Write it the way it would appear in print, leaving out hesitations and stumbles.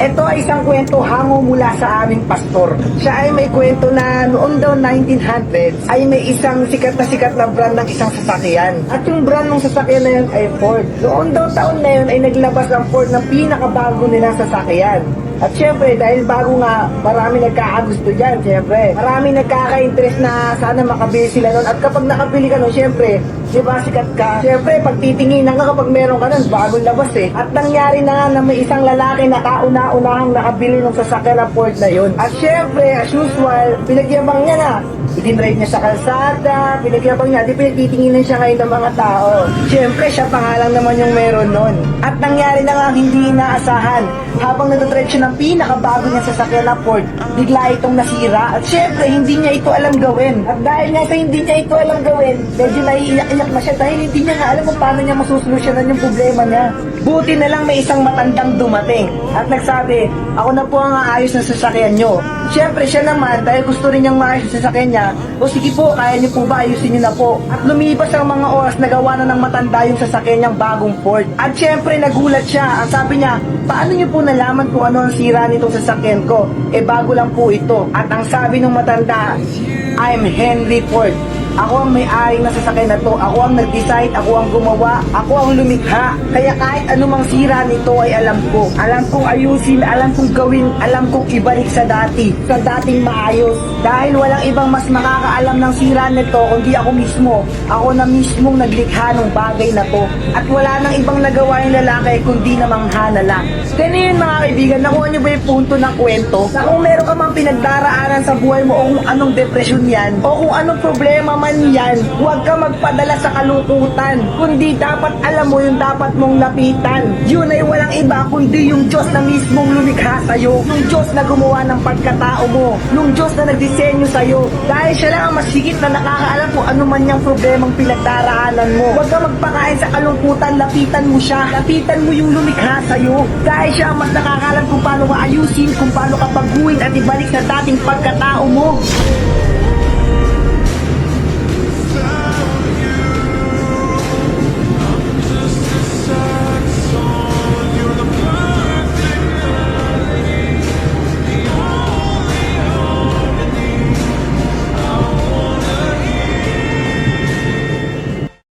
Ito ay isang kwento hango mula sa aming pastor. Siya ay may kwento na noong daw 1900s ay may isang sikat na brand ng isang sasakyan. At yung brand ng sasakyan na yun ay Ford. Noong daw taon na yun ay naglabas ang Ford ng pinakabago nilang sasakyan. At syempre, dahil bago nga, marami nagkakagusto dyan, syempre. Marami nagkaka-interest na sana makabili sila nun. At kapag nakabili ka nun, syempre, di ba sikat ka? Syempre, pag titinginan ka kapag meron ka nun, bagong labas eh. At nangyari na nga na may isang lalaki na kauna-unahang nakabili ng sasakyan ng Ford na yun. At syempre, as usual, pinagyabang niya na. Idinrive niya sa kalsada, pinagyabang niya, di pinagtitinginan siya ngayon ng mga tao. Syempre, siya pa nga lang naman yung meron nun. At nangyari na nga hindi inaasahan. Habang nagdadrive siya ng pinakabago niya sasakyan na Ford, bigla itong nasira. At syempre, hindi niya ito alam gawin. At dahil nga sa hindi niya ito alam gawin, medyo naiiyak-iyak na siya dahil hindi niya nga alam kung paano niya masusolusyonan yung problema niya. Buti na lang may isang matandang dumating at nagsabi, ako na po ang aayos ng sasakyan nyo. Syempre siya naman, dahil gusto rin niyang maayos yung sasakyan niya, o sige po, kaya niyo po ba, ayusin niyo na po. At lumipas ang mga oras, nagawa na ng matanda yung sasakyan niyang bagong Ford. At syempre nagulat siya, ang sabi niya, paano niyo po nalaman kung ano ang sira nitong sasakyan ko? Eh bago lang po ito. At ang sabi ng matanda, I'm Henry Ford. Ako ang may-ari ng sasakyan na to. Ako ang nag-decide, ako ang gumawa, ako ang lumikha. Kaya kahit anumang sira nito ay alam ko. Alam kong ayusin, alam kong gawin, alam kong ibalik sa dati. Sa dating maayos. Dahil walang ibang mas makakaalam ng sira nito kundi ako mismo. Ako na mismong naglikha ng bagay na to. At wala nang ibang nagawa yung lalaki kundi na manghana lang. Kaya yun mga kaibigan, nakuha niyo ba yung punto ng kwento? Na kung meron ka mang pinagdaraanan sa buhay mo o kung anong depresyon yan o kung anong problema man yan, huwag ka magpadala sa kalungkutan. Kundi dapat alam mo yung dapat mong lapitan. Yun ay walang iba kundi yung Diyos na mismong lumikha sa'yo. Yung Diyos na gumawa ng pagkatao mo. Yung Diyos na nagdisenyo sa'yo. Dahil siya lang ang mas higit na nakakaalam kung ano man yung problemang pinagdaraanan mo. Huwag ka magpakain sa kalungkutan, lapitan mo siya. Lapitan mo yung lumikha sa'yo. Dahil siya ang mas nakakaalam kung paano maayusin, kung paano ka baguhin at ibalik sa dating pagkatao mo.